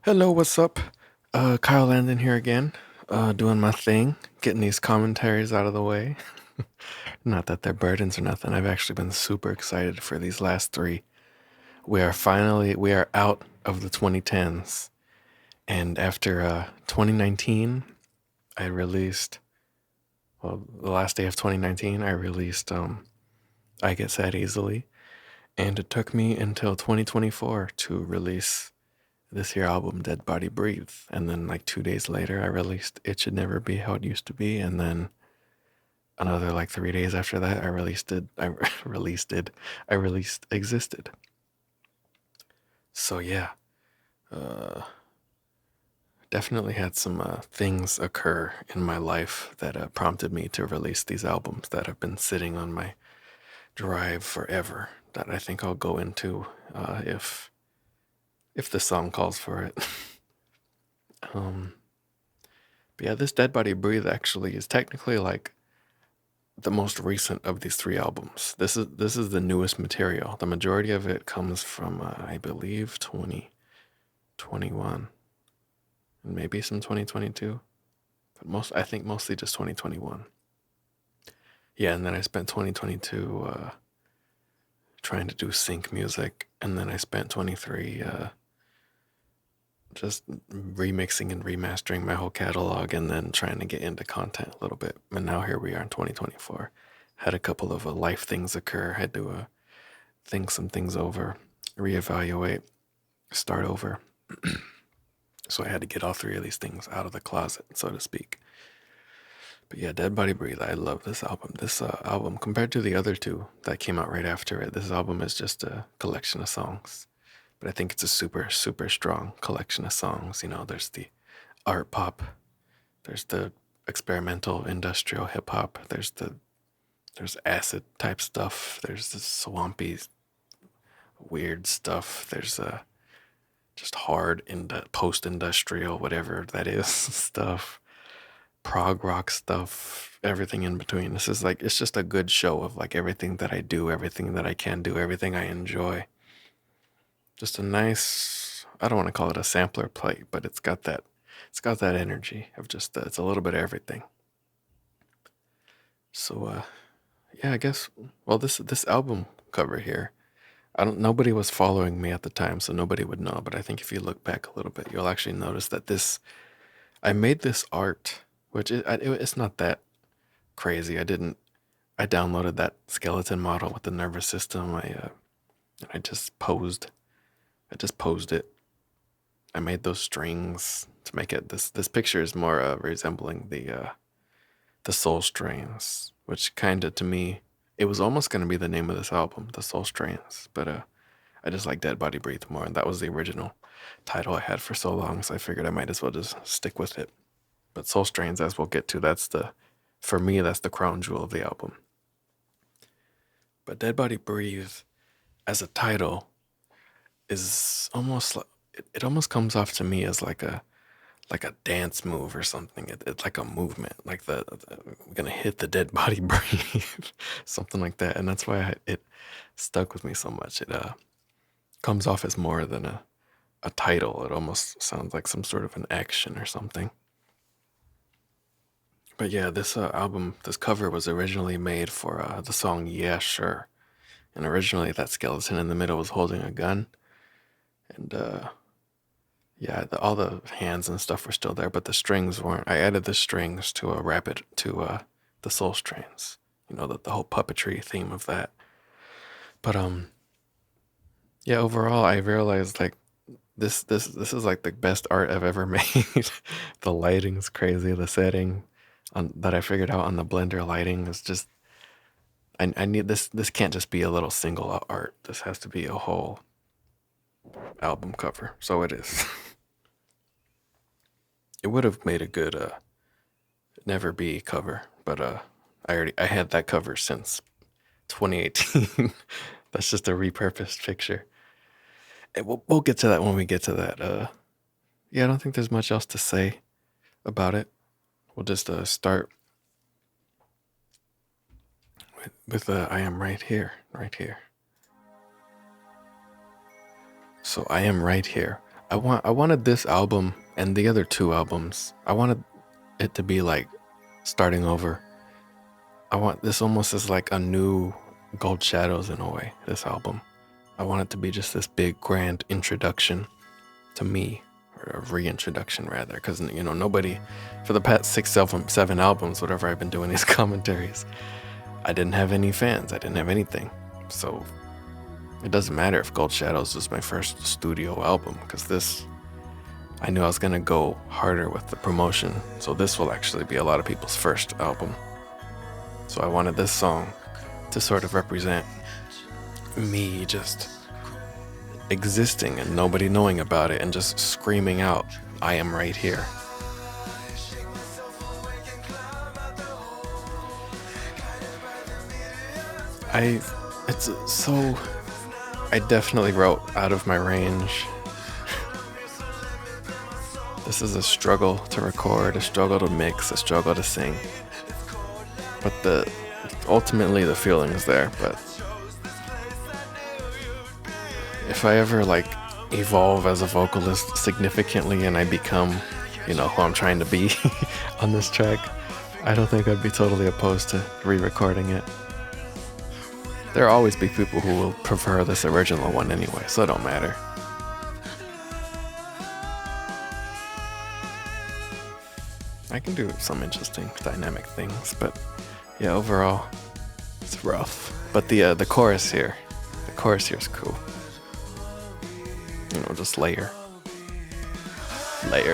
Hello, what's up? Kyle Landon here again, doing my thing, getting these commentaries out of the way. Not that they're burdens or nothing. I've actually been super excited for these last three. We are out of the 2010s, and after 2019, I released. Well, the last day of 2019, I released "I Get Sad Easily," and it took me until 2024 to release this here album, Dead Body Breathe. And then like 2 days later I released It Should Never Be How It Used to Be. And then another like 3 days after that I released it I I released Existed. So yeah, uh definitely had some things occur in my life that prompted me to release these albums that have been sitting on my drive forever, that I think I'll go into if the song calls for it. um but yeah, this Dead Body Breathe actually is technically like the most recent of these three albums. This is the newest material. The majority of it comes from I believe 2021 and maybe some 2022, but I think mostly just 2021. Yeah, and then I spent 2022 trying to do sync music, and then I spent 23 just remixing and remastering my whole catalog, and then trying to get into content a little bit. And now here we are in 2024. Had a couple of life things occur. Had to think some things over, reevaluate, start over. So I had to get all three of these things out of the closet, so to speak. But yeah, Dead Body Breathe, I love this album. This album, compared to the other two that came out right after it, this album is just a collection of songs. But I think it's a super, super strong collection of songs. You know, there's the art pop, there's the experimental industrial hip hop, there's acid type stuff, there's the swampy weird stuff, there's just hard in the post-industrial whatever that is stuff, prog rock stuff, everything in between. This is like, it's just a good show of like everything that I do, everything that I can do, everything I enjoy. Just a nice, I don't want to call it a sampler plate, but it's got that energy of just it's a little bit of everything. So yeah, I guess, well, this album cover here, I don't nobody was following me at the time, so nobody would know, but I think if you look back a little bit, you'll actually notice that this I made this art, which it's not that crazy. I downloaded that skeleton model with the nervous system. I just posed. I just posed it. I made those strings to make it this picture is more resembling the soul strains, which kind of to me it was almost going to be the name of this album, the soul strains, but I just like Dead Body Breathe more, and that was the original title I had for so long, so I figured I might as well just stick with it. But Soul Strains, as we'll get to, for me, that's the crown jewel of the album. But Dead Body Breathe, as a title, is almost like, it almost comes off to me as like a dance move or something. It's like a movement, like we're gonna hit the dead body breathe, something like that. And that's why it stuck with me so much. It comes off as more than a title. It almost sounds like some sort of an action or something. But yeah, this album, this cover was originally made for the song "Yeah Sure," and originally that skeleton in the middle was holding a gun, and yeah, all the hands and stuff were still there, but the strings weren't. I added the strings to wrap it to the soul strains, you know, the whole puppetry theme of that. But yeah, overall, I realized like this is like the best art I've ever made. The lighting's crazy. The setting that I figured out on the Blender lighting is just I need this. This can't just be a little single art. This has to be a whole album cover. So it is. It would have made a good Never Be cover, but I had that cover since 2018. That's just a repurposed picture. And we'll get to that when we get to that. Yeah, I don't think there's much else to say about it. We'll just start with I am right here, right here. So I am right here. I wanted this album and the other two albums. I wanted it to be like starting over. I want this almost as like a new Gold Shadows in a way, this album. I want it to be just this big grand introduction to me, or a reintroduction rather, because nobody for the past 7 albums, whatever I've been doing these commentaries, I didn't have any fans. I didn't have anything. So it doesn't matter if Gold Shadows was my first studio album, because this, I knew I was gonna go harder with the promotion. So this will actually be a lot of people's first album. So I wanted this song to sort of represent me just existing and nobody knowing about it and just screaming out, I am right here. I definitely wrote out of my range. This is a struggle to record, a struggle to mix, a struggle to sing. But ultimately the feeling is there. But if I ever evolve as a vocalist significantly and I become, who I'm trying to be on this track, I don't think I'd be totally opposed to re-recording it. There'll always be people who will prefer this original one anyway, so it don't matter. I can do some interesting dynamic things, but yeah, overall, it's rough. But the chorus here is cool. Just layer. But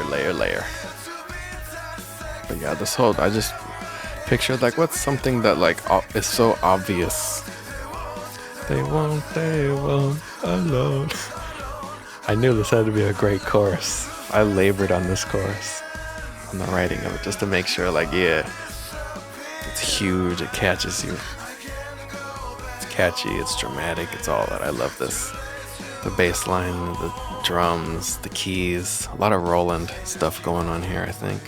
yeah, I just pictured what's something that is so obvious. They won't alone. I knew this had to be a great chorus. I labored on this chorus, on the writing of it, just to make sure it's huge, it catches you. It's catchy, it's dramatic, it's all that. I love this. The bass line, the drums, the keys, a lot of Roland stuff going on here, I think.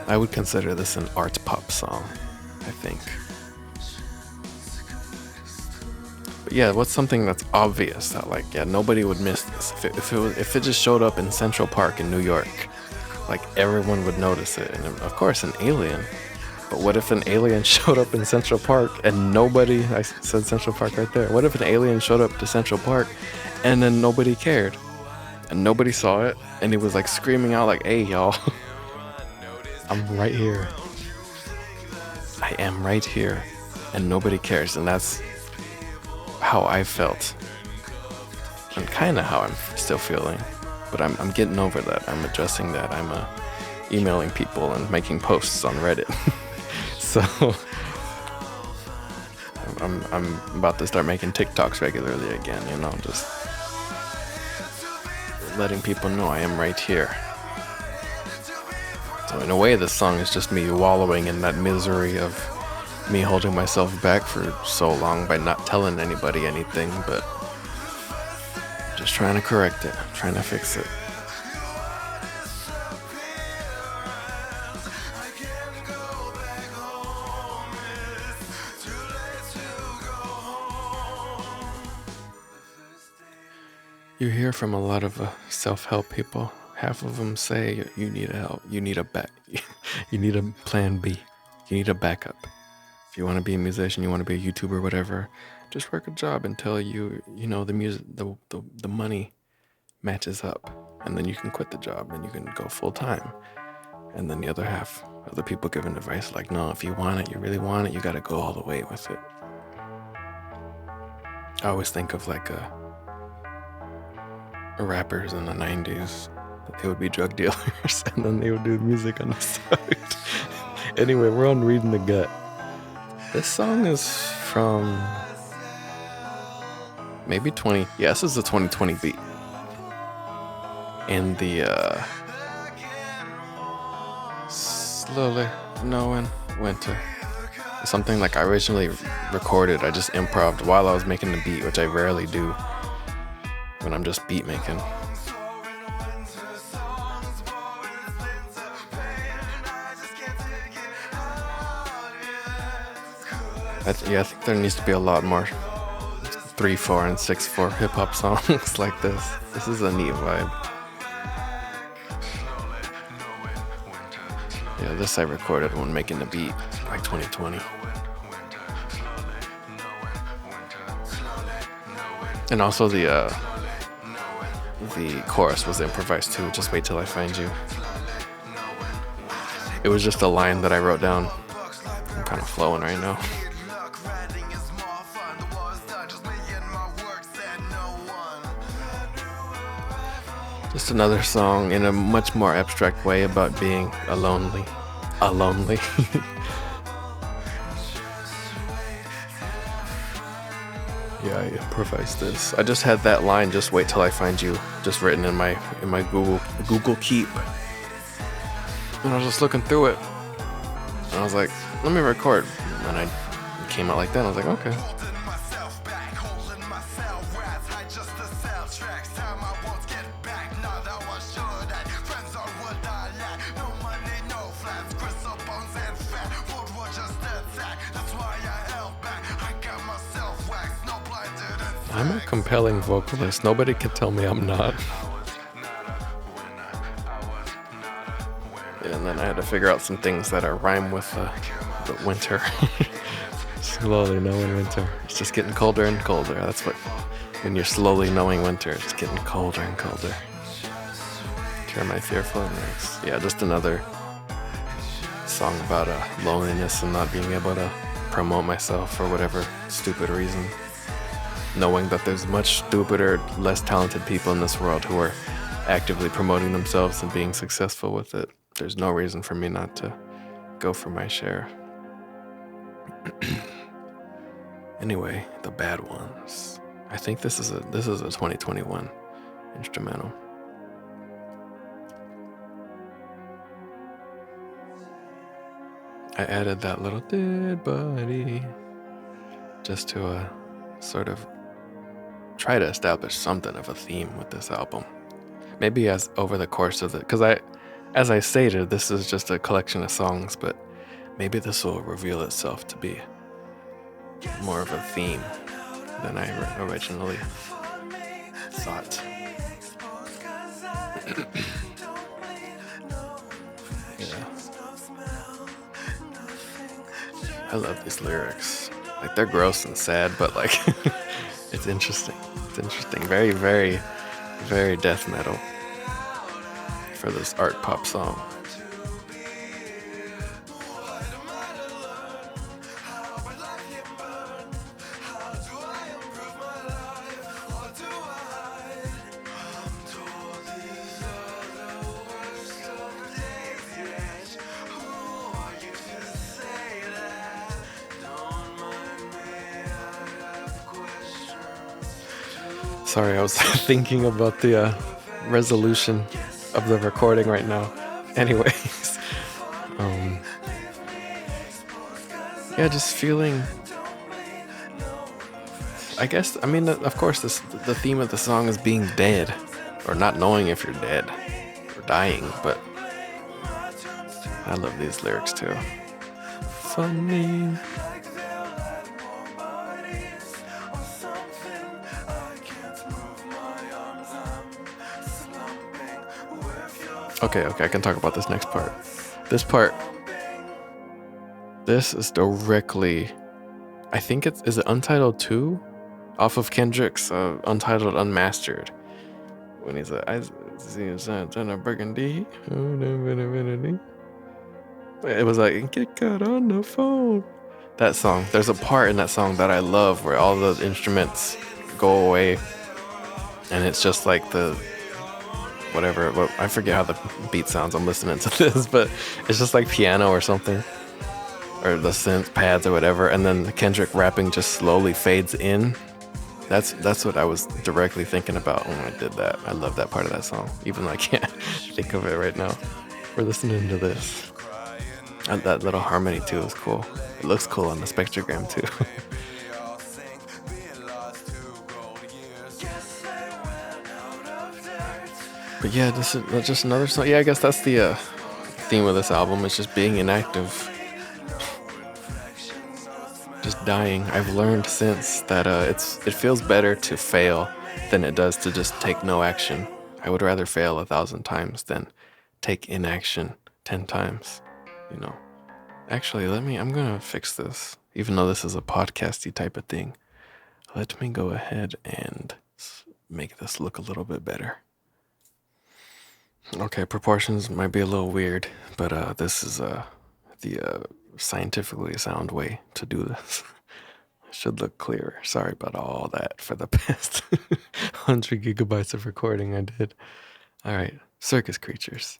I would consider this an art pop song, I think. But yeah, what's something that's obvious that nobody would miss this? If it just showed up in Central Park in New York, everyone would notice it. And of course, an alien. But what if an alien showed up in Central Park and nobody, I said Central Park right there. What if an alien showed up to Central Park and then nobody cared? And nobody saw it and he was screaming out hey y'all, I'm right here. I am right here. And nobody cares. And that's how I felt. And kind of how I'm still feeling. But I'm getting over that. I'm addressing that. I'm emailing people and making posts on Reddit. So I'm about to start making TikToks regularly again, just letting people know I am right here. So in a way, this song is just me wallowing in that misery of me holding myself back for so long by not telling anybody anything, but just trying to correct it, trying to fix it. You hear from a lot of self-help people. Half of them say you need help. You need a you need a plan B. You need a backup. If you want to be a musician, you want to be a YouTuber, whatever, just work a job until the music, the money matches up, and then you can quit the job and you can go full time. And then the other half, other people giving advice no, if you want it, you really want it, you got to go all the way with it. I always think of rappers in the 90s, that they would be drug dealers and then they would do music on the side. Anyway, we're on Reading the Gut. This song is from maybe this is a 2020 beat. And the Slowly Knowing Winter, something I originally recorded. I just improv'd while I was making the beat, which I rarely do when I'm just beat making. I think there needs to be a lot more 3/4 and 6/4 hip hop songs like this. This is a neat vibe. Yeah, this I recorded when making the beat, like 2020. And also the chorus was improvised too. Just wait till I find you. It was just a line that I wrote down. I'm kind of flowing right now. Just another song in a much more abstract way about being a lonely. Yeah, I improvised this. I just had that line, just wait till I find you, just written in my Google Keep. And I was just looking through it. And I was like, let me record. And it came out like that. And I was like, okay. I'm a compelling vocalist. Nobody can tell me I'm not. And then I had to figure out some things that are rhyme with the winter. Slowly knowing winter. It's just getting colder and colder. That's what, when you're slowly knowing winter, it's getting colder and colder. Turn my fearful lyrics. Yeah, just another song about loneliness and not being able to promote myself for whatever stupid reason. Knowing that there's much stupider, less talented people in this world who are actively promoting themselves and being successful with it. There's no reason for me not to go for my share. Anyway, the bad ones. I think this is a 2021 instrumental. I added that little dead body just to sort of try to establish something of a theme with this album. Maybe as over the course of because as I stated, this is just a collection of songs, but maybe this will reveal itself to be more of a theme than I originally thought. Yeah. I love these lyrics. Like, they're gross and sad, but like it's interesting. It's interesting. Very, very, very death metal for this art pop song. Sorry, I was thinking about the resolution of the recording right now. Anyways, yeah, just feeling. I guess, I mean, of course, the theme of the song is being dead, or not knowing if you're dead or dying. But I love these lyrics too. Funny. Okay, I can talk about this next part. This is directly, I think is it Untitled 2? Off of Kendrick's Untitled Unmastered. When he's like, I see a son of Burgundy. It was like, get cut on the phone. That song, there's a part in that song that I love where all the instruments go away. And it's just like whatever, I forget how the beat sounds. I'm listening to this, but it's just like piano or something, or the synth pads or whatever, and then the Kendrick rapping just slowly fades in. That's what I was directly thinking about when I did that. I love that part of that song, even though I can't think of it right now. We're listening to this. And that little harmony too is cool. It looks cool on the spectrogram too. But yeah, this is just another song. Yeah, I guess that's the theme of this album. It's just being inactive. Just dying. I've learned since that it feels better to fail than it does to just take no action. I would rather fail 1,000 times than take inaction 10 times. You know. Actually, I'm gonna fix this. Even though this is a podcasty type of thing, let me go ahead and make this look a little bit better. Okay, proportions might be a little weird, but this is the scientifically sound way to do this. It should look clearer. Sorry about all that for the past 100 gigabytes of recording I did. All right, circus creatures.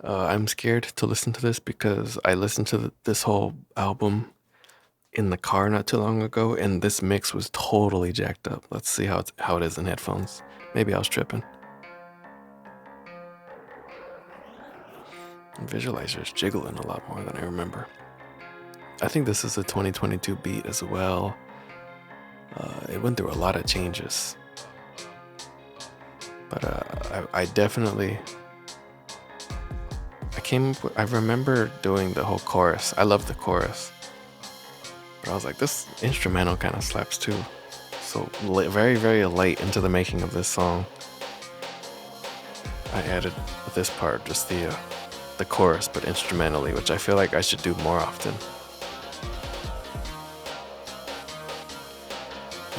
I'm scared to listen to this because I listened to this whole album in the car not too long ago, and this mix was totally jacked up. Let's see how it is in headphones. Maybe I was tripping. Visualizer's jiggling a lot more than I remember. I think this is a 2022 beat as well. It went through a lot of changes, but I definitely I remember doing the whole chorus. I love the chorus, but I was like, this instrumental kind of slaps too. So very, very late into the making of this song, I added this part, just the chorus, but instrumentally, which I feel like I should do more often.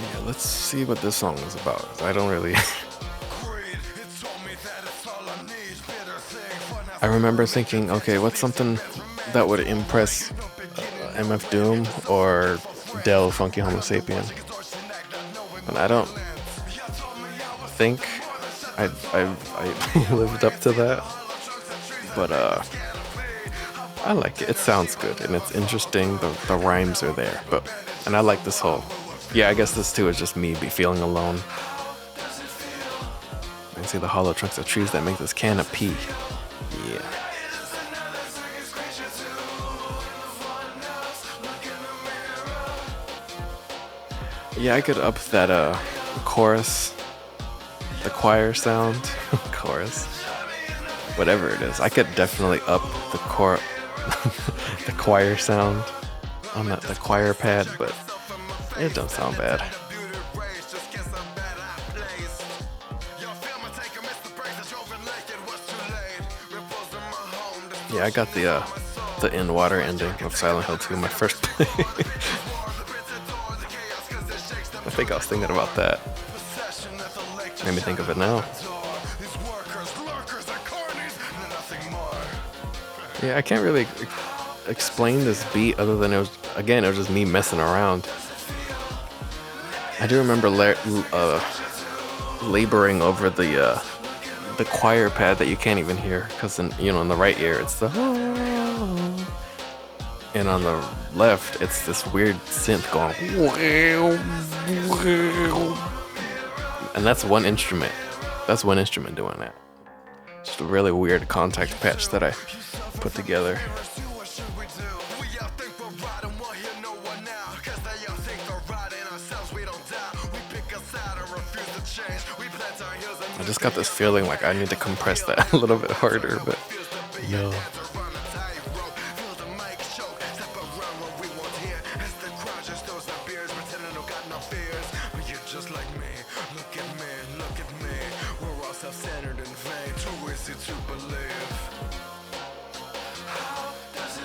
Yeah, let's see what this song is about. I don't really. I remember thinking, okay, what's something that would impress MF Doom or Del Funky Homo Sapien? And I don't think I lived up to that, but I like it. It sounds good and it's interesting. The rhymes are there, and I like this whole. Yeah, I guess this too is just me feeling alone. I can see the hollow trunks of trees that make this can of pee. Yeah. Yeah, I could up that chorus, the choir sound, chorus, whatever it is. I could definitely up the the choir sound on the choir pad, but it don't sound bad. Yeah, I got the in water ending of Silent Hill 2 my first play. I think I was thinking about that. Made me think of it now. Yeah, I can't really explain this beat other than it was just me messing around. I do remember laboring over the choir pad that you can't even hear because in the right ear it's the and on the left it's this weird synth going and that's one instrument doing that. Just a really weird contact patch that I put together. I just got this feeling like I need to compress that a little bit harder, but no.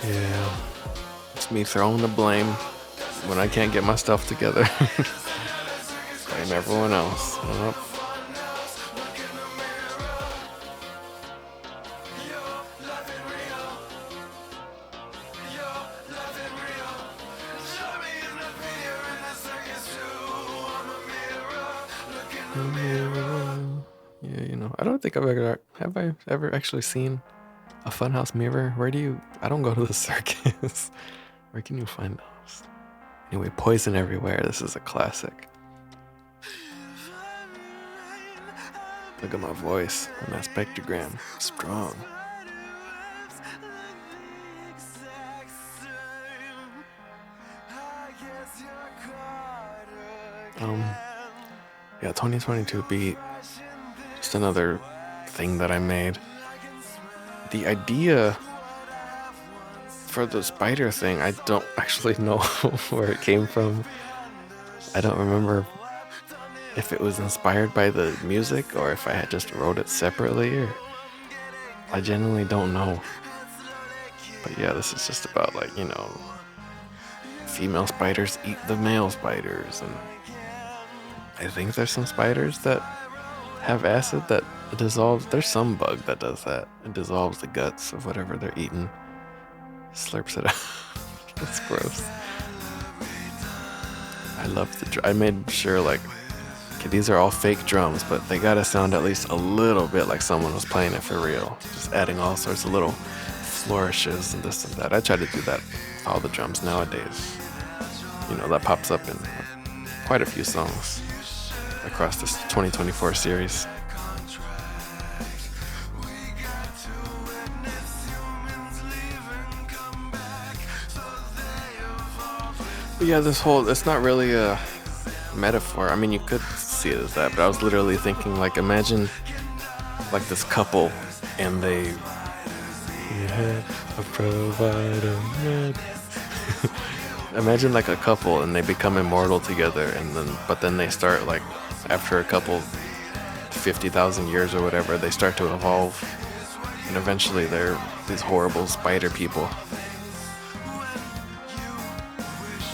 Yeah, it's me throwing the blame when I can't get my stuff together. Blame everyone else. Yep. Yeah, I don't think have I ever actually seen a funhouse mirror? I don't go to the circus. Where can you find those? Anyway, Poison Everywhere. This is a classic. Look at my voice on that spectrogram. Strong. Yeah, 2022 beat. Just another thing that I made. The idea for the spider thing, I don't actually know where it came from. I don't remember if it was inspired by the music or if I had just wrote it separately. Or I genuinely don't know. But yeah, this is just about like, female spiders eat the male spiders, and I think there's some spiders that have acid that dissolves. There's some bug that does that. It dissolves the guts of whatever they're eating, slurps it out. That's gross. I love I made sure like, okay, these are all fake drums, but they gotta sound at least a little bit like someone was playing it for real. Just adding all sorts of little flourishes and this and that. I try to do that with all the drums nowadays. That pops up in quite a few songs across this 2024 series. But yeah, it's not really a metaphor. I mean, you could see it as that, but I was literally thinking, like, imagine like this couple and they had a provider. Imagine like a couple and they become immortal together, but then they start, like, after a couple 50,000 years or whatever, they start to evolve, and eventually they're these horrible spider people.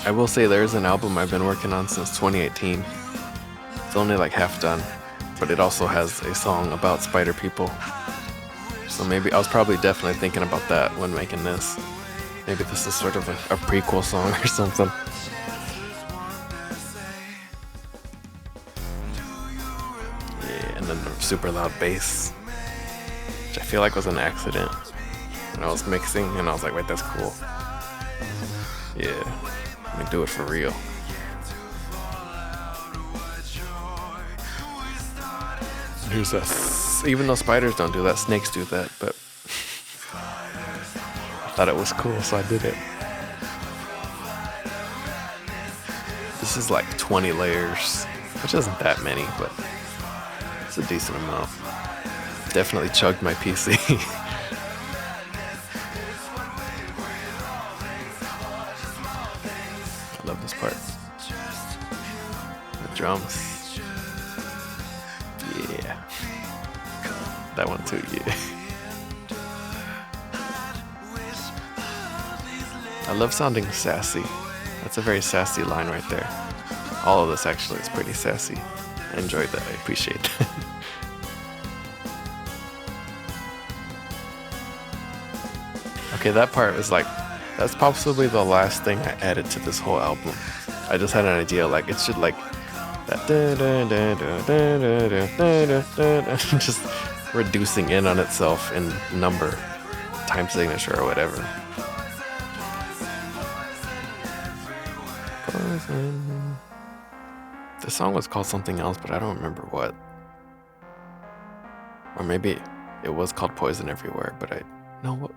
I will say there's an album I've been working on since 2018. It's only like half done, but it also has a song about spider people. So maybe I was probably definitely thinking about that when making this. Maybe this is sort of a prequel song or something. Yeah, and then the super loud bass, which I feel like was an accident. And I was mixing and I was like, wait, that's cool. Yeah, let me do it for real. Here's that. Even though spiders don't do that, snakes do that, but I thought it was cool, so I did it. This is like 20 layers, which isn't that many, but it's a decent amount. Definitely chugged my PC. I love this part. The drums. Yeah. That one too, yeah. I love sounding sassy. That's a very sassy line right there. All of this actually is pretty sassy. I enjoyed that. I appreciate that. Okay, that part was like, that's possibly the last thing I added to this whole album. I just had an idea, like, it should like that just reducing in on itself in number, time signature or whatever. The song was called something else, but I don't remember what. Or maybe it was called Poison Everywhere, but what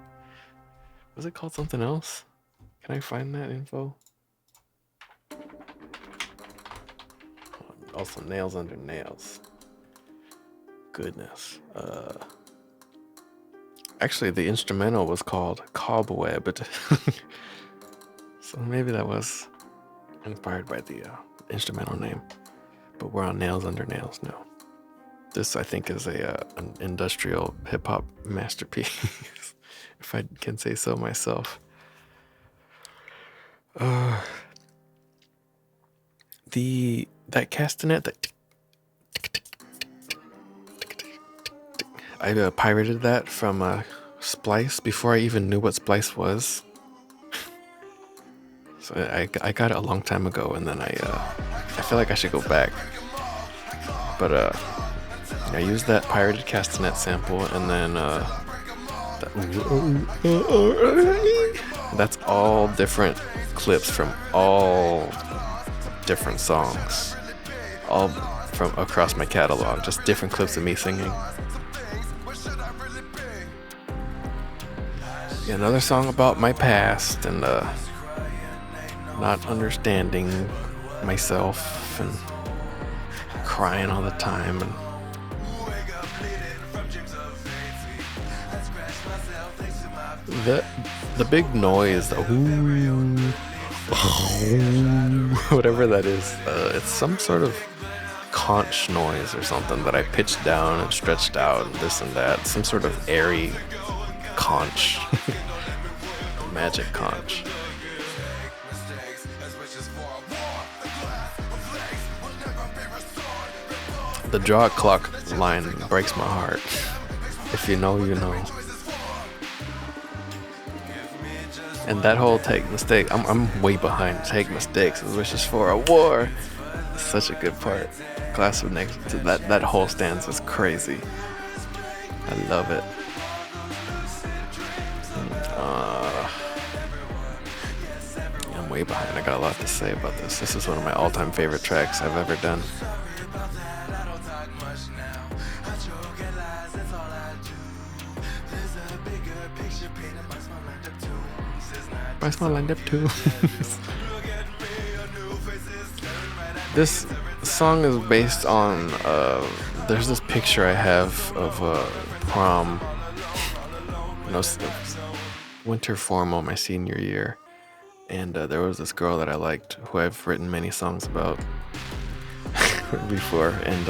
was it called? Something else? Can I find that info? Also, Nails Under Nails. Goodness. Actually, the instrumental was called Cobweb. So maybe that was inspired by the instrumental name. But we're on Nails Under Nails now. This, I think, is an industrial hip-hop masterpiece, if I can say so myself. That castanet, I pirated that from Splice before I even knew what Splice was. So I got it a long time ago, and then I feel like I should go back. But I used that pirated castanet sample, and then that's all different clips from all different songs, all from across my catalog, just different clips of me singing. Yeah, another song about my past and not understanding myself and crying all the time. And the the big noise, the ooh, whatever that is, it's some sort of conch noise or something that I pitched down and stretched out and this and that. Some sort of airy conch, magic conch. The draw clock line breaks my heart. If you know, you know. And that whole take mistake, I'm way behind. Take mistakes as wishes for a war. It's such a good part. Class of next to that whole stanza is crazy. I love it. I'm way behind. I got a lot to say about this. This is one of my all-time favorite tracks I've ever done. I smell lined up too. This song is based on there's this picture I have of prom, winter formal my senior year, and there was this girl that I liked who I've written many songs about before, and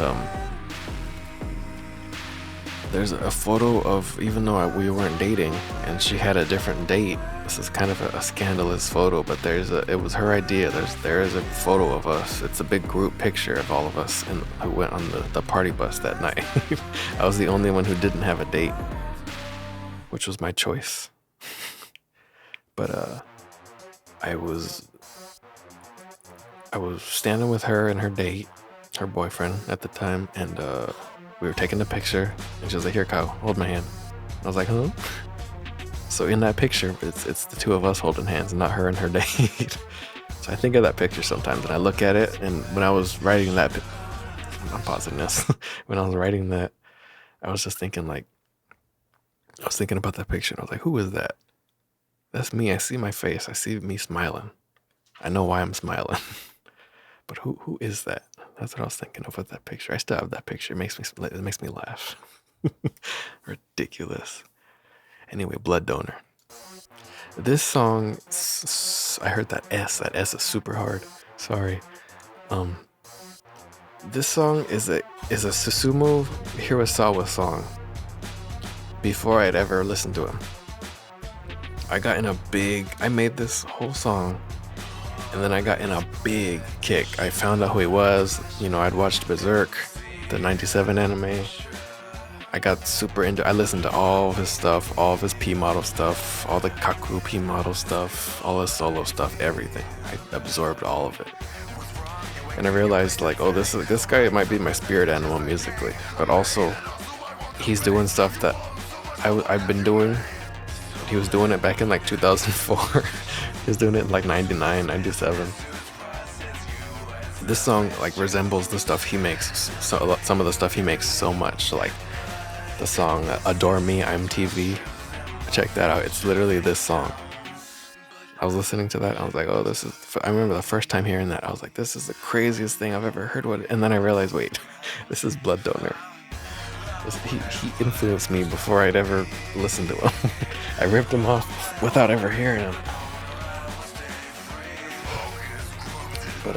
there's a photo of, even though we weren't dating and she had a different date. This is kind of a scandalous photo, but it was her idea. There is a photo of us. It's a big group picture of all of us and who went on the party bus that night. I was the only one who didn't have a date, which was my choice. But I was standing with her and her date, her boyfriend at the time, and we were taking the picture, and she was like, "Here, Kyle, hold my hand." I was like, "Huh?" So in that picture, it's the two of us holding hands, not her and her date. So I think of that picture sometimes, and I look at it, and when I was writing that, I'm pausing this. When I was writing that, I was just thinking, I was thinking about that picture, and I was like, who is that? That's me. I see my face. I see me smiling. I know why I'm smiling. But who is that? That's what I was thinking of with that picture. I still have that picture. It makes me laugh. Ridiculous. Anyway, Blood Donor. This song, I heard that S. That S is super hard. Sorry. This song is a Susumu Hirasawa song. Before I'd ever listened to him, I made this whole song, and then I got in a big kick. I found out who he was. I'd watched Berserk, the 97 anime. I got super into. I listened to all of his stuff, all of his P model stuff, all the Kaku P model stuff, all his solo stuff, everything. I absorbed all of it, and I realized this guy might be my spirit animal musically, but also he's doing stuff that I've been doing. He was doing it back in 2004. He was doing it in 99, 97. This song resembles the stuff he makes. Some of the stuff he makes so much, the song Adore Me, I'm TV. Check that out. It's literally this song. I was listening to that. I was like, oh, I remember the first time hearing that. I was like, this is the craziest thing I've ever heard. And then I realized, wait, this is Blood Donor. He influenced me before I'd ever listened to him. I ripped him off without ever hearing him. But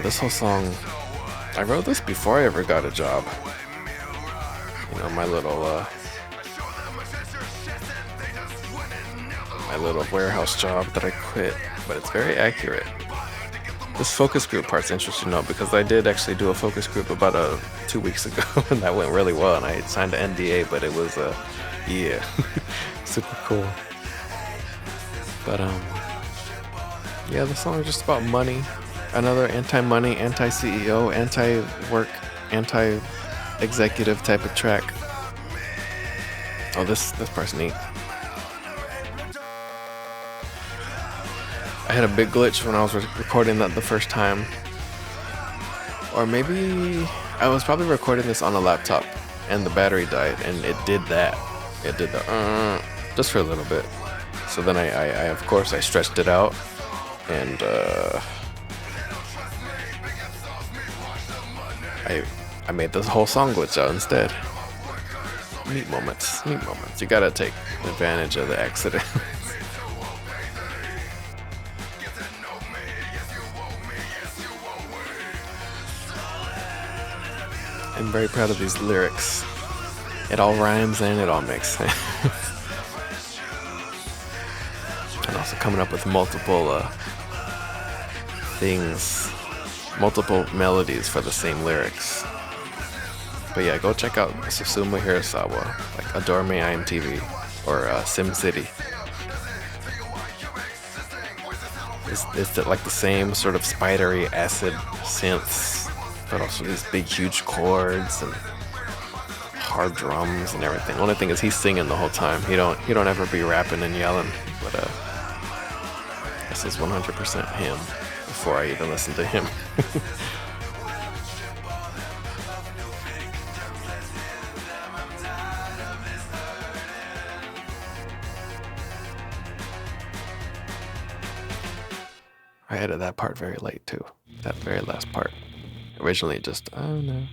this whole song, I wrote this before I ever got a job. My little warehouse job that I quit, but it's very accurate. This focus group part's interesting though, because I did actually do a focus group about 2 weeks ago, and that went really well, and I signed an NDA, but it was super cool. But the song is just about money. Another anti-money, anti-CEO, anti-work, anti-executive type of track. Oh, this part's neat. I had a big glitch when I was recording that the first time. Or maybe I was probably recording this on a laptop and the battery died, and it did that. It did the just for a little bit. So then I of course I stretched it out, and I made this whole song glitch out instead. Neat moments. Neat moments. You gotta take advantage of the accident. I'm very proud of these lyrics. It all rhymes and it all makes sense. And also coming up with multiple things, multiple melodies for the same lyrics. But yeah, go check out Susumu Hirasawa, like Adore Me I Am TV, or Sim City. It's like the same sort of spidery acid synths, but also these big huge chords and hard drums and everything. Only thing is he's singing the whole time. He don't ever be rapping and yelling. But this is 100% him before I even listen to him. I added that part very late too. That very last part. Originally just, I don't know.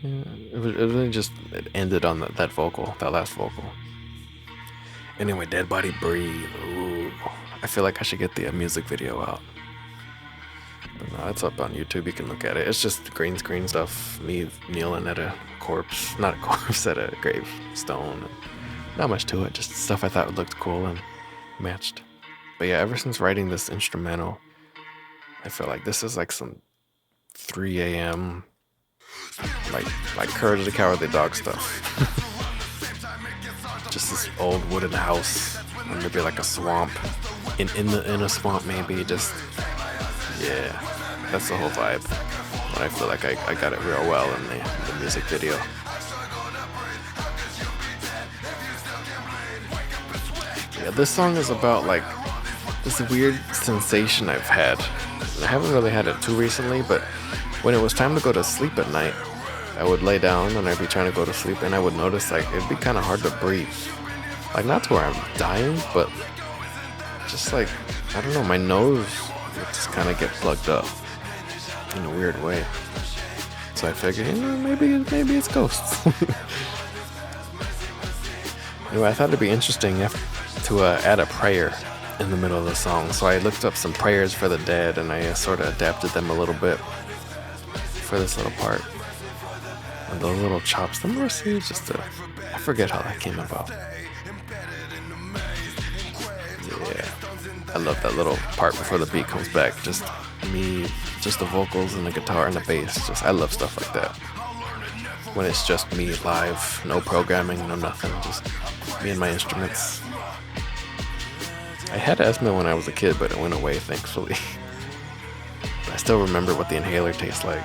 It really just ended on that vocal, that last vocal. Anyway, Dead Body Breathe. Ooh, I feel like I should get the music video out. But no, it's up on YouTube. You can look at it. It's just green screen stuff. Me kneeling at a corpse, not a corpse, at a gravestone. Not much to it. Just stuff I thought looked cool and matched. But yeah, ever since writing this instrumental, I feel like this is like some 3 a.m. like Courage the Cowardly Dog stuff. Just this old wooden house, or maybe like a swamp, in a swamp maybe. Just yeah, that's the whole vibe. But I feel like I got it real well in the music video. Yeah, this song is about like this weird sensation I've had. I haven't really had it too recently, but when it was time to go to sleep at night, I would lay down and I'd be trying to go to sleep, and I would notice like it'd be kind of hard to breathe. Like not to where I'm dying, but just like, I don't know, my nose would just kind of get plugged up in a weird way. So I figured, maybe it's ghosts. Anyway, I thought it'd be interesting to add a prayer in the middle of the song. So I looked up some prayers for the dead, and I sort of adapted them a little bit for this little part. And those little chops, the mercy, I forget how that came about. Yeah, I love that little part before the beat comes back. Just the vocals and the guitar and the bass. I love stuff like that. When it's just me live, no programming, no nothing, just me and my instruments. I had asthma when I was a kid, but it went away, thankfully. But I still remember what the inhaler tastes like.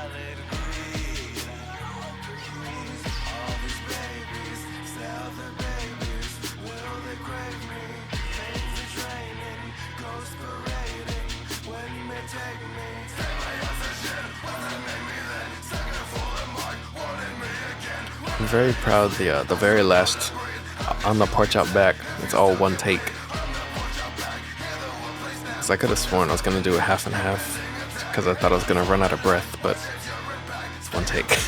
I'm very proud the very last On the Porch Out Back, it's all one take. Because I could have sworn I was going to do it half and half, because I thought I was going to run out of breath, but it's one take.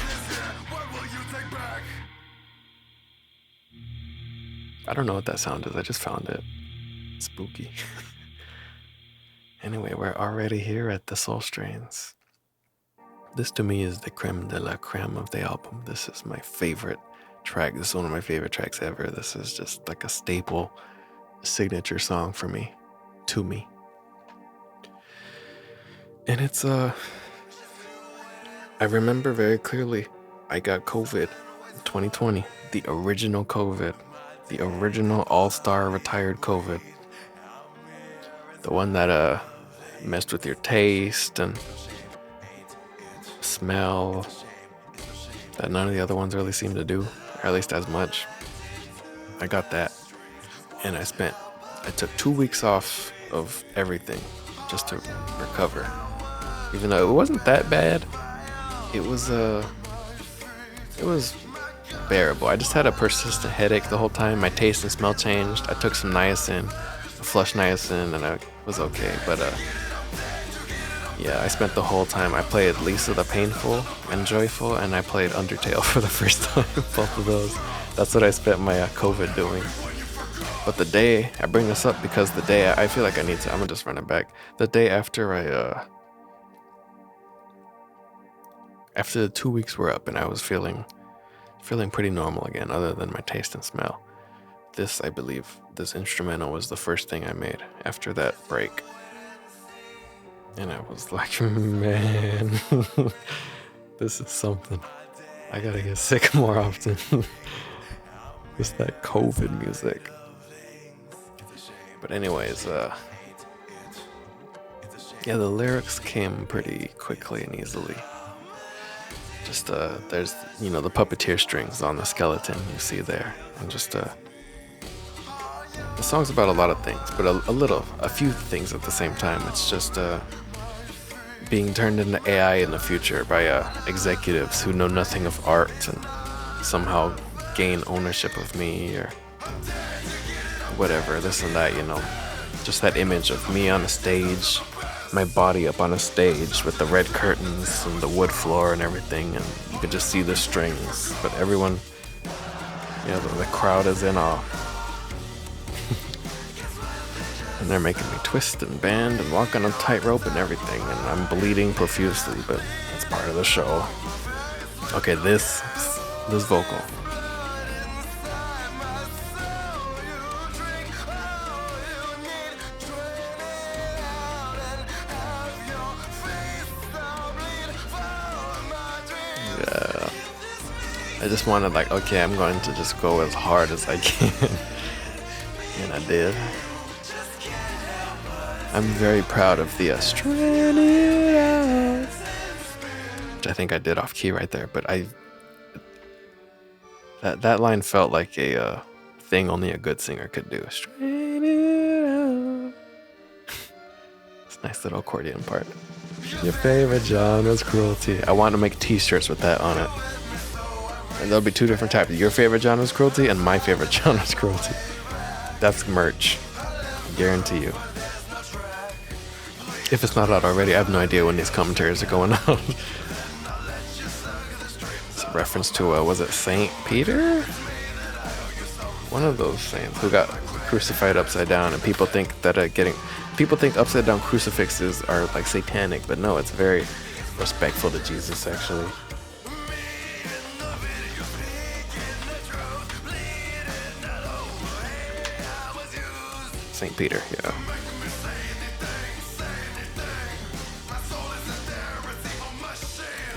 I don't know what that sound is, I just found it. Spooky. Anyway, we're already here at the Soul Strains. This to me is the creme de la creme of the album. This is my favorite track. This is one of my favorite tracks ever. This is just like a staple signature song for me, to me. And it's, I remember very clearly, I got COVID in 2020. The original COVID. The original all-star retired COVID. The one that, messed with your taste and smell that none of the other ones really seem to do, or at least as much. I got that, and I took 2 weeks off of everything just to recover. Even though it wasn't that bad, it was bearable. I just had a persistent headache the whole time. My taste and smell changed. I took some niacin, a flush niacin, and I was okay. But yeah, I spent the whole time. I played Lisa the Painful and Joyful, and I played Undertale for the first time. Both of those. That's what I spent my COVID doing. But the day I bring this up because the day I feel like I need to. I'm gonna just run it back. The day after after the 2 weeks were up and I was feeling pretty normal again, other than my taste and smell. I believe, this instrumental was the first thing I made after that break. And I was like, man, this is something. I gotta get sick more often. It's that COVID music. But anyways, yeah, the lyrics came pretty quickly and easily. Just there's the puppeteer strings on the skeleton you see there, and just the song's about a lot of things, but a few things at the same time. It's just being turned into AI in the future by executives who know nothing of art and somehow gain ownership of me or whatever, this and that, just that image of me on a stage, my body up on a stage with the red curtains and the wood floor and everything, and you can just see the strings, but everyone, the crowd is in awe. And they're making me twist and bend and walk on a tightrope and everything, and I'm bleeding profusely, but that's part of the show. Okay, this vocal. Yeah. I just wanted, okay, I'm going to just go as hard as I can. And I did. I'm very proud of the Stranded Out, which I think I did off key right there, but that line felt like a thing only a good singer could do. Stranded out. It's a nice little accordion part. Your favorite genre's cruelty. I want to make t-shirts with that on it. And there'll be two different types. Your favorite genre's cruelty and my favorite genre's cruelty. That's merch. Guarantee you. If it's not out already, I have no idea when these commentaries are going out. It's a reference to, was it Saint Peter? One of those saints who got crucified upside down, and people think that people think upside down crucifixes are like satanic, but no, it's very respectful to Jesus, actually. Saint Peter, yeah.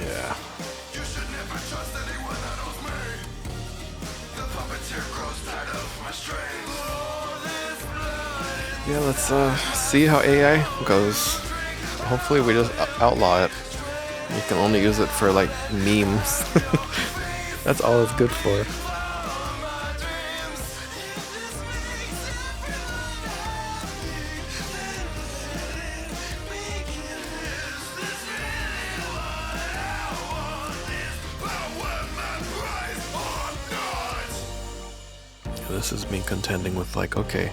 Yeah. Yeah, let's see how AI goes. Hopefully we just outlaw it. You can only use it for memes. That's all it's good for. This is me contending with okay,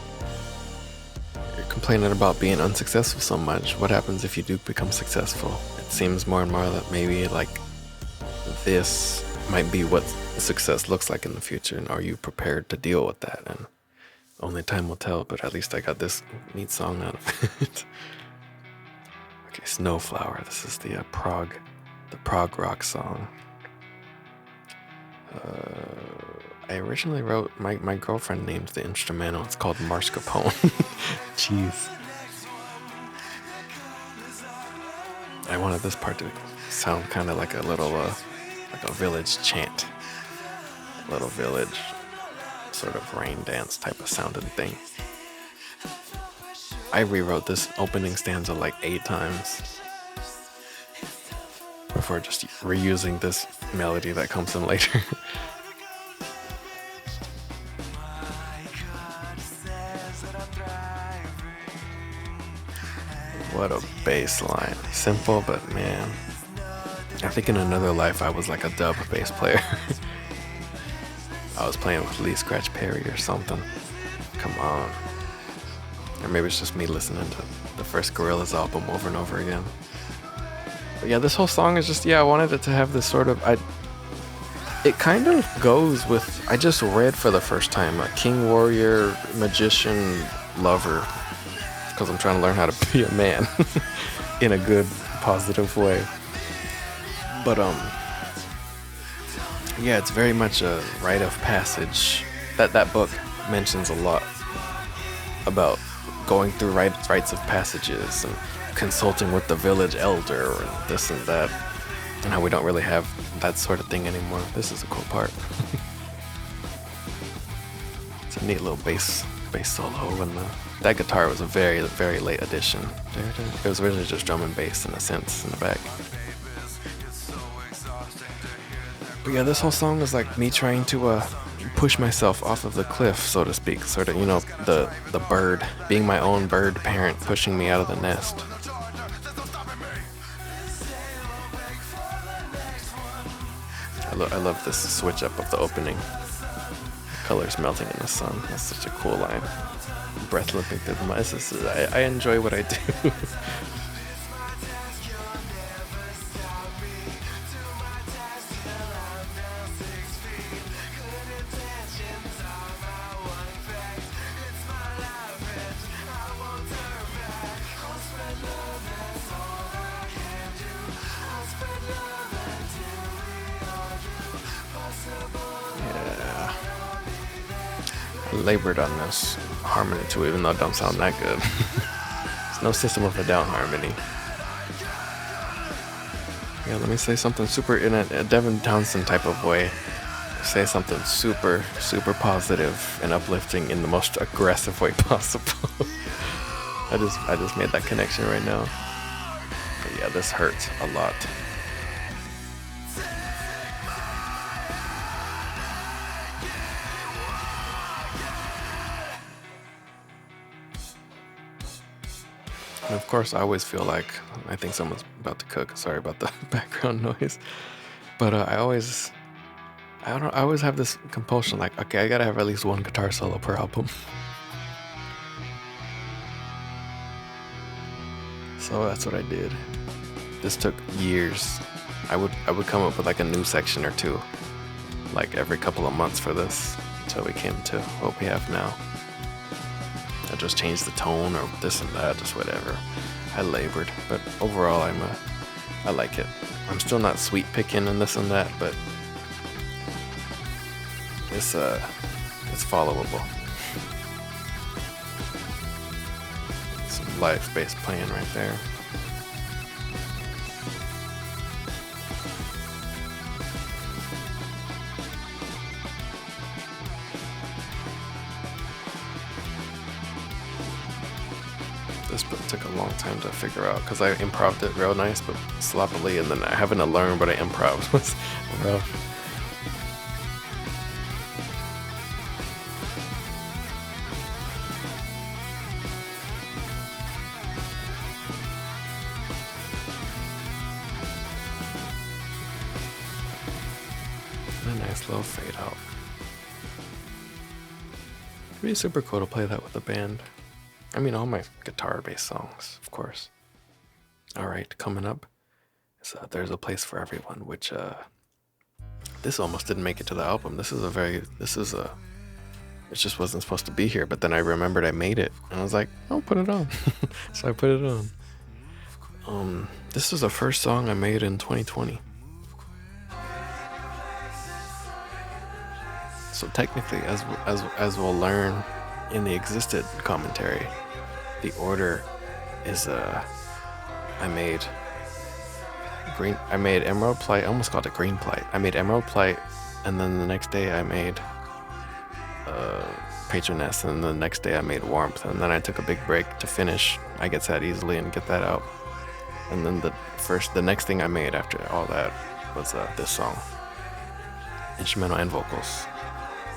you're complaining about being unsuccessful so much. What happens if you do become successful? It seems more and more that maybe this might be what success looks like in the future, and are you prepared to deal with that? And only time will tell, but at least I got this neat song out of it. Okay, Snowflower. This is the prog rock song. I originally wrote, my girlfriend named the instrumental, it's called Mascarpone. Jeez. I wanted this part to sound kind of like a little, like a village chant. A little village, sort of rain dance type of sounding thing. I rewrote this opening stanza 8 times before just reusing this melody that comes in later. What a bass line. Simple, but man, I think in another life I was like a dub bass player. I was playing with Lee Scratch Perry or something. Come on. Or maybe it's just me listening to the first Gorillaz album over and over again. But yeah, this whole song is just, I wanted it to have this sort of, It kind of goes with, I just read for the first time, a king, warrior, magician, lover, because I'm trying to learn how to be a man in a good, positive way. But yeah, it's very much a rite of passage. That book mentions a lot about going through rites of passages and consulting with the village elder and this and that, and how we don't really have that sort of thing anymore. This is a cool part. It's a neat little bass solo, and that guitar was a very, very late addition. It was originally just drum and bass and a synth in the back. But yeah, this whole song is like me trying to push myself off of the cliff, so to speak. Sort of, the bird, being my own bird parent, pushing me out of the nest. I love this switch up of the opening. Colors melting in the sun. That's such a cool line. Breath limping through the mud. I enjoy what I do. Yeah. I labored on this harmony too, even though it don't sound that good. It's no System of a Down harmony. Yeah, let me say something super in a Devin Townsend type of way. Say something super, super positive and uplifting in the most aggressive way possible. I just made that connection right now. But yeah, this hurts a lot. And of course, I always feel like I think someone's about to cook. Sorry about the background noise. But I always have this compulsion, like, okay, I gotta have at least one guitar solo per album. So that's what I did. This took years. I would come up with like a new section or two, like every couple of months for this, until we came to what we have now. I just changed the tone or this and that, just whatever. I labored, but overall I like it. I'm still not sweet picking and this and that, but it's followable. Some live bass playing right there. This took a long time to figure out because I improv'd it real nice but sloppily, and then having to learn what I improv was rough. And a nice little fade out. It'd be super cool to play that with a band. I mean, all my guitar-based songs, of course. All right, coming up is There's a Place for Everyone, which this almost didn't make it to the album. It just wasn't supposed to be here, but then I remembered I made it, and I was like, I'll put it on. So I put it on. This was the first song I made in 2020. So technically, as we'll learn in the existed commentary, the order is I made Emerald Plight. I almost called it Green Plight. I made Emerald Plight, and then the next day I made Patroness, and then the next day I made Warmth, and then I took a big break to finish I Get Sad Easily and get that out. And then the next thing I made after all that was this song, instrumental and vocals.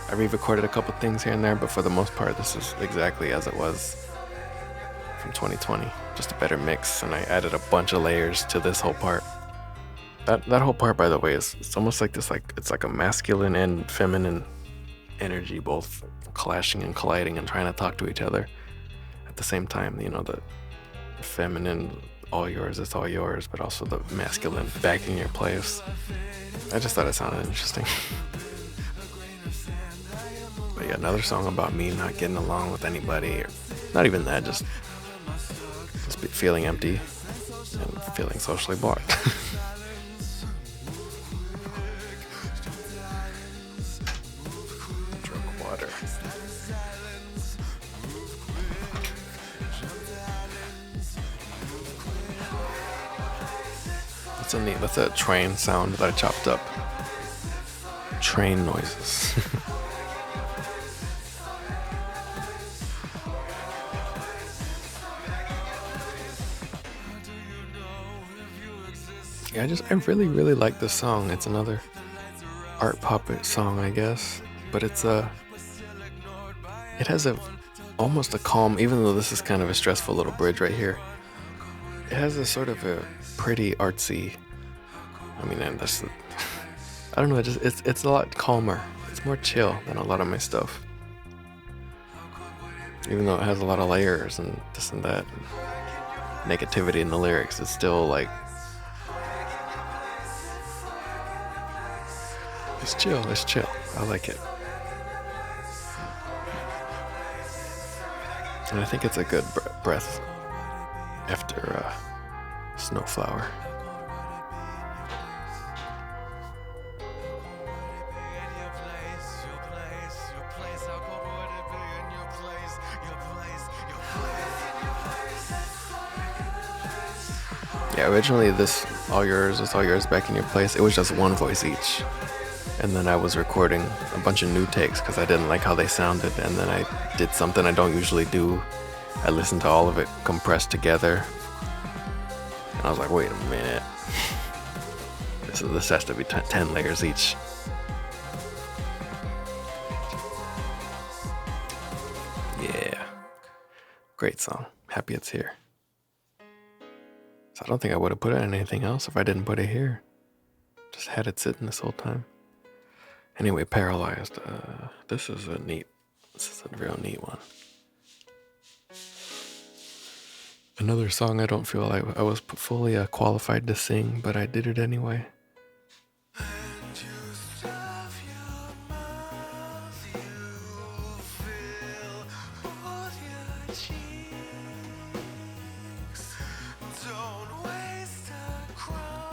I re-recorded a couple things here and there, but for the most part, this is exactly as it was from 2020. Just a better mix, and I added a bunch of layers to this whole part. That whole part, by the way, it's almost like this, it's like a masculine and feminine energy, both clashing and colliding and trying to talk to each other at the same time. The feminine all yours, it's all yours, but also the masculine back in your place. I just thought it sounded interesting. But yeah, another song about me not getting along with anybody, or not even that, just feeling empty and feeling socially bored. Drink water. That's a train sound that I chopped up. Train noises. Yeah, I really, really like this song. It's another art puppet song, I guess, but it has almost a calm, even though this is kind of a stressful little bridge right here. It has a sort of a pretty artsy. I mean, and that's I don't know. It's a lot calmer. It's more chill than a lot of my stuff. Even though it has a lot of layers and this and that, and negativity in the lyrics, it's still like it's chill. It's chill. I like it, and I think it's a good breath after Snowflower. Yeah, originally this All Yours, It's All Yours, Back in Your Place, it was just one voice each. And then I was recording a bunch of new takes because I didn't like how they sounded. And then I did something I don't usually do. I listened to all of it compressed together. And I was like, wait a minute. This has to be 10 layers each. Yeah. Great song. Happy it's here. So I don't think I would have put it in anything else if I didn't put it here. Just had it sitting this whole time. Anyway, Paralyzed. This is a real neat one. Another song I don't feel like I was fully qualified to sing, but I did it anyway.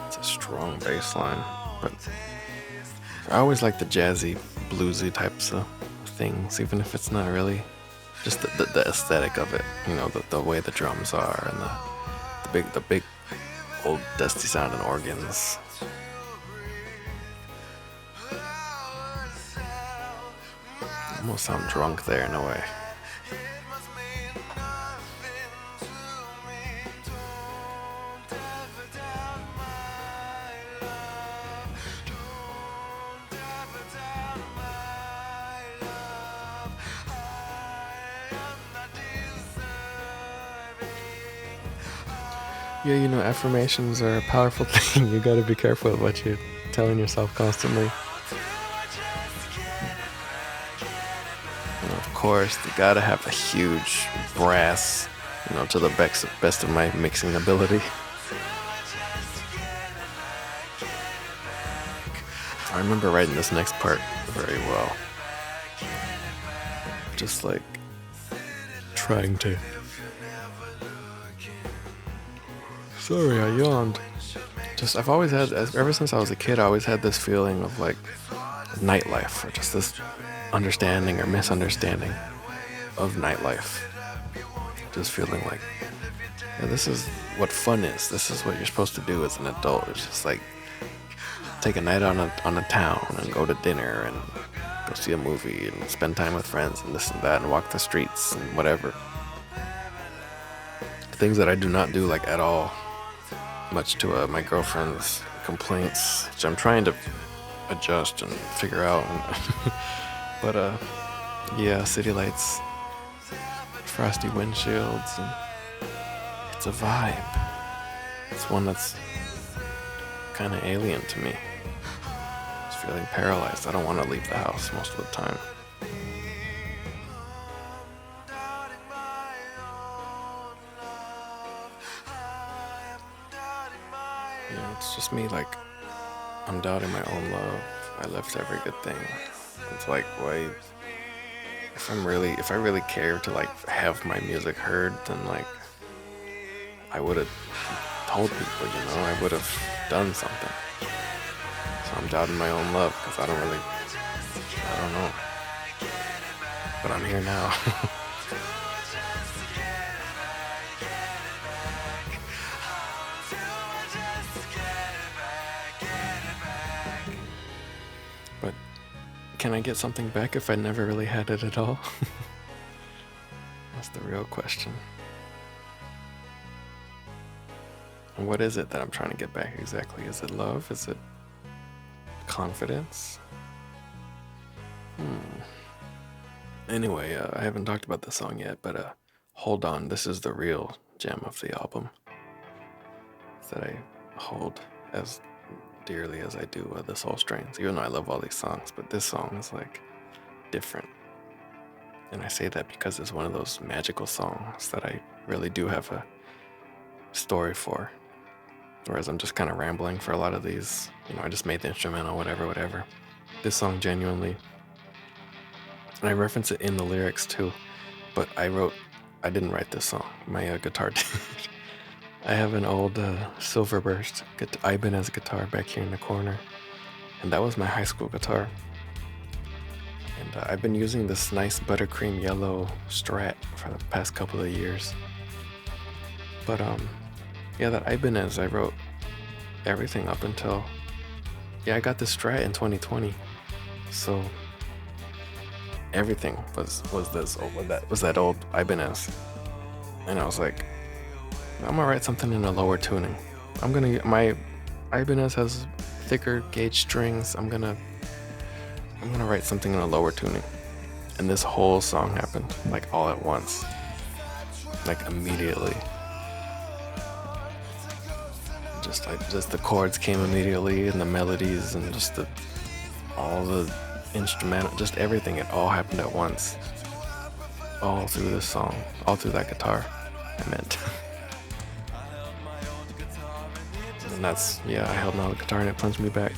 It's a strong bass line, but I always like the jazzy, bluesy types of things, even if it's not really just the aesthetic of it. You know, the way the drums are and the big old dusty sounding organs. I almost sound drunk there in a way. Yeah, you know, affirmations are a powerful thing. You gotta be careful with what you're telling yourself constantly. And of course, you gotta have a huge brass, you know, to the best of my mixing ability. I remember writing this next part very well. Just like trying to... Sorry, I yawned. I've always had, ever since I was a kid, I always had this feeling of like nightlife, or just this understanding or misunderstanding of nightlife. Just feeling like, yeah, this is what fun is. This is what you're supposed to do as an adult. It's just like take a night on a town and go to dinner and go see a movie and spend time with friends and this and that and walk the streets and whatever. Things that I do not do like at all. Much to my girlfriend's complaints, which I'm trying to adjust and figure out. But yeah, city lights, frosty windshields, and it's a vibe. It's one that's kind of alien to me. Just feeling paralyzed. I don't want to leave the house most of the time. It's just me, like, I'm doubting my own love. I left every good thing. It's like, why? If I really cared to like have my music heard, then like I would have told people, I would have done something. So I'm doubting my own love because I don't know. But I'm here now. But can I get something back if I never really had it at all? That's the real question. And what is it that I'm trying to get back exactly? Is it love? Is it confidence? Anyway, I haven't talked about the song yet, but Hold On, this is the real gem of the album that I hold as dearly as I do the Soul Strains, even though I love all these songs, but this song is like different. And I say that because it's one of those magical songs that I really do have a story for. Whereas I'm just kind of rambling for a lot of these, I just made the instrumental, whatever. This song genuinely, and I reference it in the lyrics too, but I didn't write this song. My guitar did. I have an old Silverburst Ibanez guitar back here in the corner, and that was my high school guitar. And I've been using this nice buttercream yellow Strat for the past couple of years. But yeah, that Ibanez, I wrote everything up until, I got this Strat in 2020. So everything was that old Ibanez. And I was like, I'm gonna write something in a lower tuning. My Ibanez has thicker gauge strings. I'm gonna write something in a lower tuning. And this whole song happened, like all at once. Like immediately. Just the chords came immediately, and the melodies, and just all the instrumental, just everything. It all happened at once. All through this song, all through that guitar. I meant. And that's, I held on the guitar and it punched me back.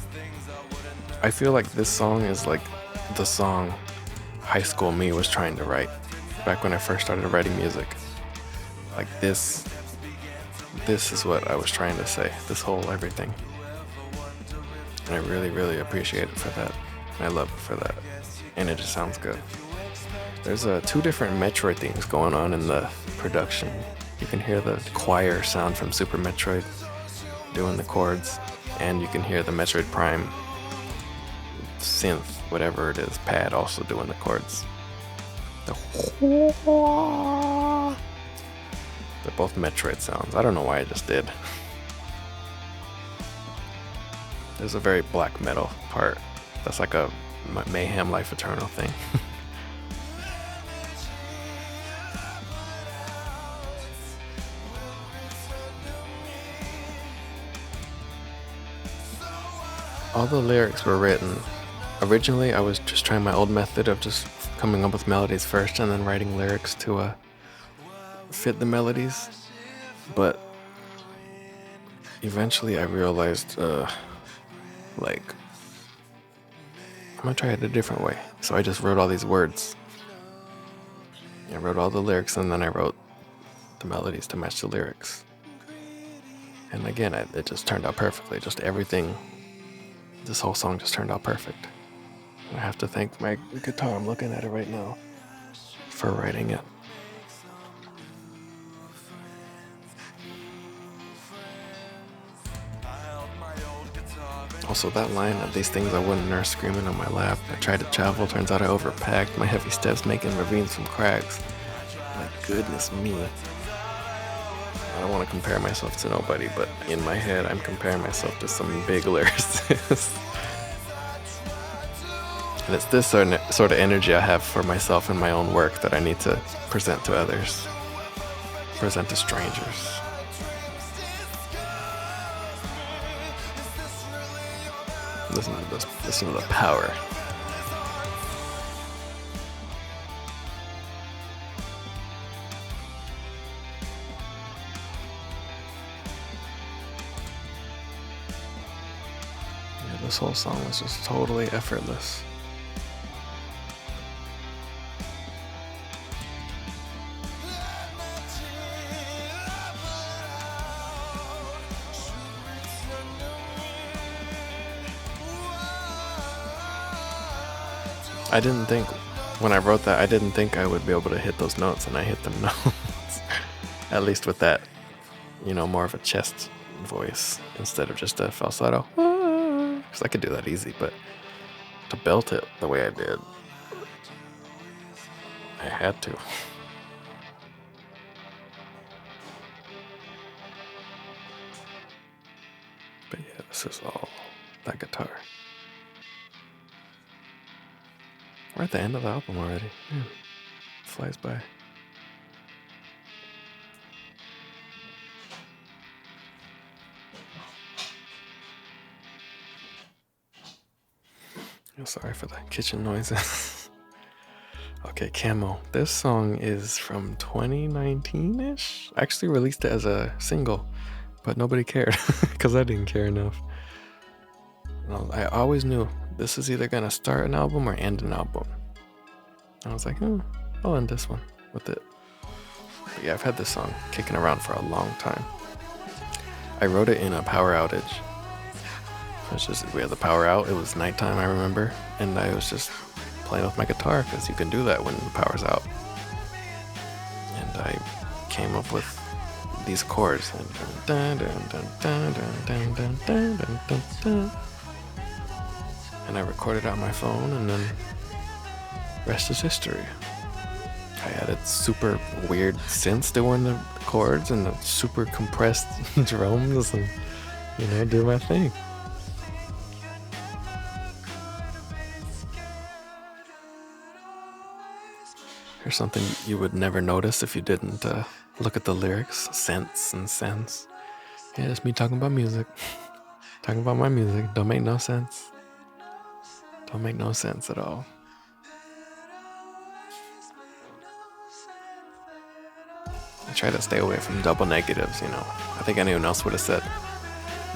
I feel like this song is like the song high school me was trying to write back when I first started writing music. Like this is what I was trying to say, this whole everything. And I really, really appreciate it for that. And I love it for that. And it just sounds good. There's two different Metroid themes going on in the production. You can hear the choir sound from Super Metroid doing the chords, and you can hear the Metroid Prime synth, whatever it is, pad also doing the chords. They're both Metroid sounds. I don't know why I just did. There's a very black metal part. That's like a Mayhem Life Eternal thing. All the lyrics were written. Originally, I was just trying my old method of just coming up with melodies first and then writing lyrics to fit the melodies. But eventually I realized, I'm gonna try it a different way. So I just wrote all these words. I wrote all the lyrics and then I wrote the melodies to match the lyrics. And again, it just turned out perfectly. Just everything, this whole song just turned out perfect. I have to thank my guitar, I'm looking at it right now, for writing it. Also, that line of these things I wouldn't nurse screaming on my lap. I tried to travel, turns out I overpacked. My heavy steps making ravines from crags. My goodness me. I don't want to compare myself to nobody, but in my head, I'm comparing myself to some big lyricists. And it's this sort of energy I have for myself in my own work that I need to present to others, present to strangers. Listen to the power. This whole song was just totally effortless. I didn't think, when I wrote that, I didn't think I would be able to hit those notes, and I hit them notes. At least with that, more of a chest voice instead of just a falsetto. Because I could do that easy, but to belt it the way I did, I had to. But yeah, this is all that guitar. We're at the end of the album already. Yeah, flies by. I'm sorry for the kitchen noises. Okay, Camo. This song is from 2019-ish. I actually released it as a single, but nobody cared because I didn't care enough. I always knew this is either gonna start an album or end an album. I was like, I'll end this one with it. But yeah, I've had this song kicking around for a long time. I wrote it in a power outage. We had the power out. It was nighttime, I remember, and I was just playing with my guitar because you can do that when the power's out. And I came up with these chords. And I recorded it on my phone, and then rest is history. I added super weird synths doing the chords and the super compressed drums, and do my thing. Here's something you would never notice if you didn't look at the lyrics. Sense and sense. Yeah, it's me talking about music. Talking about my music. Don't make no sense. Don't make no sense at all. I try to stay away from double negatives, I think anyone else would have said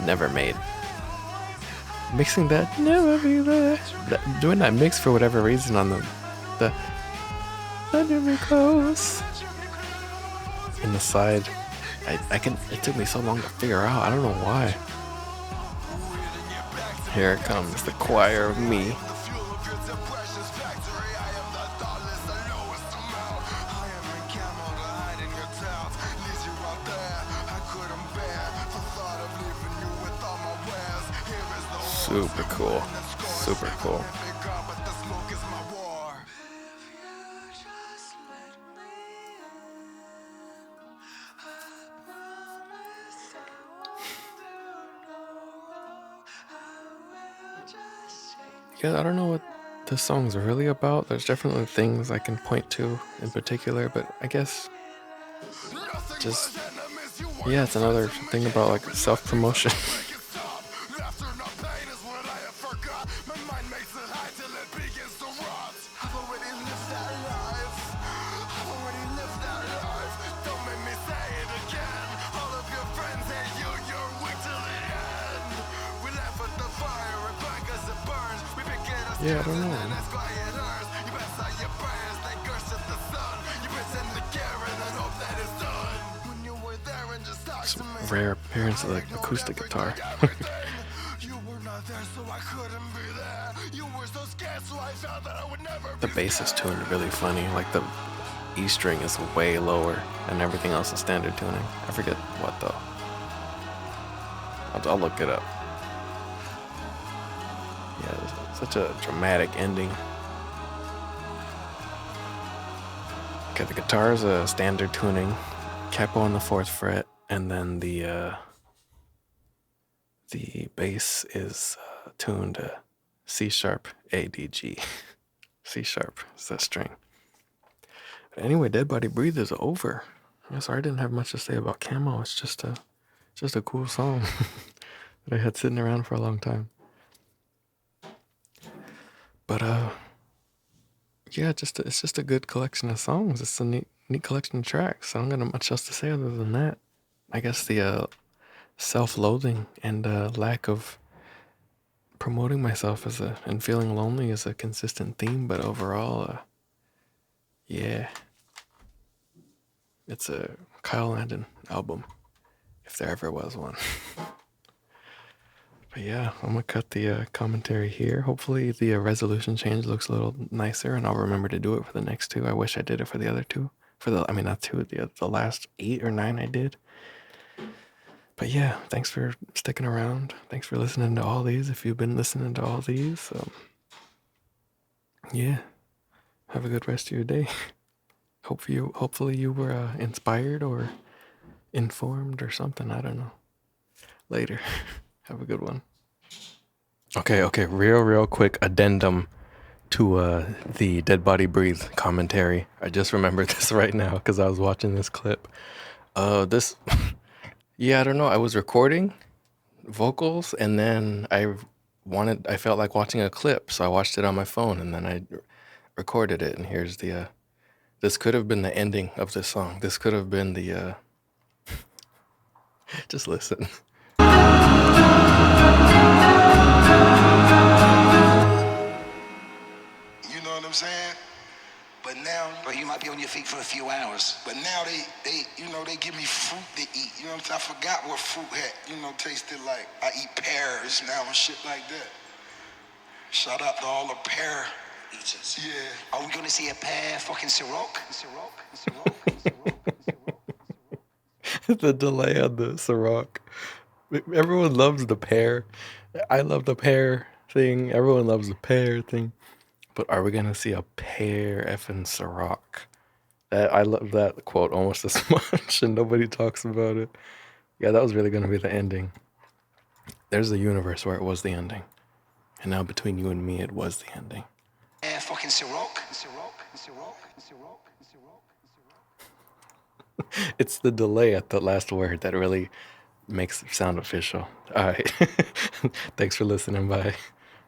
never made. Mixing that, never be there. Doing that mix for whatever reason on the never be close. In the side, it took me so long to figure out. I don't know why. Here it comes, the choir of me. Super cool. Super cool. Yeah, I don't know what this song's really about. There's definitely things I can point to in particular, but I guess it's another thing about like self-promotion. Yeah, I don't know. Some rare appearance of the acoustic guitar. The bass is tuned really funny. Like the E string is way lower and everything else is standard tuning. I forget what though. I'll look it up. Yeah, such a dramatic ending. Okay, the guitar is a standard tuning, capo on the 4th fret, and then the bass is tuned to C sharp A D G. C sharp is that string. But anyway, Dead Body Breathe is over. I'm sorry I didn't have much to say about Camo. It's just a cool song that I had sitting around for a long time. But yeah, it's just a good collection of songs. It's a neat collection of tracks. I don't got much else to say other than that. I guess the self-loathing and lack of promoting myself as a and feeling lonely is a consistent theme, but overall, yeah, it's a Kyle Landon album, if there ever was one. But yeah, I'm gonna cut the commentary here. Hopefully, the resolution change looks a little nicer, and I'll remember to do it for the next two. I wish I did it for the other two. I mean, not two, the last 8 or 9 I did. But yeah, thanks for sticking around. Thanks for listening to all these. If you've been listening to all these, yeah, have a good rest of your day. Hopefully you were inspired or informed or something. I don't know. Later. Have a good one. Okay. Real quick addendum to the Dead Body Breathe commentary. I just remembered this right now because I was watching this clip. This, yeah, I don't know. I was recording vocals and then I felt like watching a clip, so I watched it on my phone and then I recorded it. And here's the, this could have been the ending of this song. This could have been the, just listen. You know what I'm saying? But now, you might be on your feet for a few hours. But now they give me fruit to eat. You know what I'm saying? I forgot what fruit had, tasted like. I eat pears now and shit like that. Shout out to all the pear eaters. Yeah. Are we gonna see a pear fucking Ciroc? The delay on the Ciroc. Everyone loves the pear. I love the pear thing. Everyone loves the pear thing. But are we gonna see a pear effing Ciroc? I love that quote almost as much, and nobody talks about it. Yeah, that was really gonna be the ending. There's a universe where it was the ending, and now between you and me, it was the ending. Fucking Ciroc. It's the delay at the last word that really makes it sound official. All right. Thanks for listening. Bye.